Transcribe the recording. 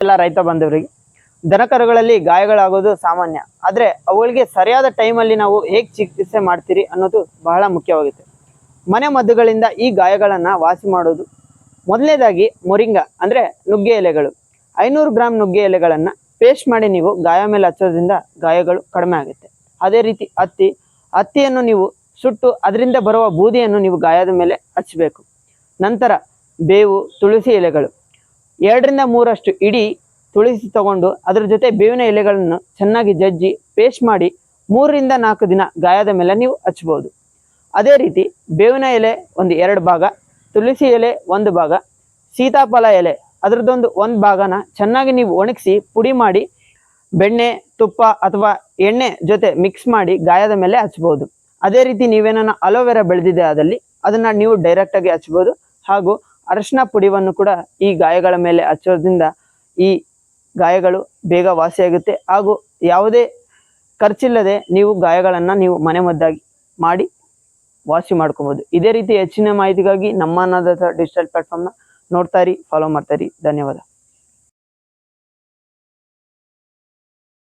ಎಲ್ಲ ರೈತ ಬಾಂಧವರಿಗೆ ದನಕರುಗಳಲ್ಲಿ ಗಾಯಗಳಾಗೋದು ಸಾಮಾನ್ಯ. ಆದರೆ ಅವುಗಳಿಗೆ ಸರಿಯಾದ ಟೈಮಲ್ಲಿ ನಾವು ಹೇಗೆ ಚಿಕಿತ್ಸೆ ಮಾಡ್ತೀರಿ ಅನ್ನೋದು ಬಹಳ ಮುಖ್ಯವಾಗುತ್ತೆ. ಮನೆ ಮದ್ದುಗಳಿಂದ ಈ ಗಾಯಗಳನ್ನು ವಾಸಿ ಮಾಡೋದು, ಮೊದಲನೇದಾಗಿ ಮೊರಿಂಗಾ ಅಂದರೆ ನುಗ್ಗೆ ಎಲೆಗಳು. 500 ಗ್ರಾಂ ನುಗ್ಗೆ ಎಲೆಗಳನ್ನು ಪೇಸ್ಟ್ ಮಾಡಿ ನೀವು ಗಾಯ ಮೇಲೆ ಹಚ್ಚೋದ್ರಿಂದ ಗಾಯಗಳು ಕಡಿಮೆ ಆಗುತ್ತೆ. ಅದೇ ರೀತಿ ಹತ್ತಿಯನ್ನು ನೀವು ಸುಟ್ಟು ಅದರಿಂದ ಬರುವ ಬೂದಿಯನ್ನು ನೀವು ಗಾಯದ ಮೇಲೆ ಹಚ್ಚಬೇಕು. ನಂತರ ಬೇವು, ತುಳಸಿ ಎಲೆಗಳು 2ರಿಂದ 3 ಇಡೀ ತುಳಸಿ ತಗೊಂಡು ಅದರ ಜೊತೆ ಬೇವಿನ ಎಲೆಗಳನ್ನು ಚೆನ್ನಾಗಿ ಜಜ್ಜಿ ಪೇಸ್ಟ್ ಮಾಡಿ 3ರಿಂದ 4 ದಿನ ಗಾಯದ ಮೇಲೆ ನೀವು ಹಚ್ಬೋದು. ಅದೇ ರೀತಿ ಬೇವಿನ ಎಲೆ ಒಂದು 2 ಭಾಗ, ತುಳಸಿ ಎಲೆ 1 ಭಾಗ, ಸೀತಾಫಲ ಎಲೆ ಅದರದ್ದೊಂದು 1 ಭಾಗನ ಚೆನ್ನಾಗಿ ನೀವು ಒಣಗಿಸಿ ಪುಡಿ ಮಾಡಿ ಬೆಣ್ಣೆ, ತುಪ್ಪ ಅಥವಾ ಎಣ್ಣೆ ಜೊತೆ ಮಿಕ್ಸ್ ಮಾಡಿ ಗಾಯದ ಮೇಲೆ ಹಚ್ಬೋದು. ಅದೇ ರೀತಿ ನೀವೇನ ಅಲೋವೆರಾ ಬೆಳೆದಿದೆ ಆದಲ್ಲಿ ಅದನ್ನು ನೀವು ಡೈರೆಕ್ಟಾಗಿ ಹಚ್ಬೋದು. ಹಾಗೂ ಅರಶಿನ ಪುಡಿಯನ್ನು ಕೂಡ ಈ ಗಾಯಗಳ ಮೇಲೆ ಹಚ್ಚೋದ್ರಿಂದ ಈ ಗಾಯಗಳು ಬೇಗ ವಾಸಿಯಾಗುತ್ತೆ. ಹಾಗೂ ಯಾವುದೇ ಖರ್ಚಿಲ್ಲದೆ ನೀವು ಗಾಯಗಳನ್ನು ನೀವು ಮನೆಮದ್ದಾಗಿ ಮಾಡಿ ವಾಸಿ ಮಾಡ್ಕೊಬೋದು. ಇದೇ ರೀತಿ ಹೆಚ್ಚಿನ ಮಾಹಿತಿಗಾಗಿ ನಮ್ಮ ಅನ್ನದಾತ ಡಿಜಿಟಲ್ ಪ್ಲಾಟ್ಫಾರ್ಮ್ನ ನೋಡ್ತಾ ಇರಿ, ಫಾಲೋ ಮಾಡ್ತಾ ಇರಿ. ಧನ್ಯವಾದ.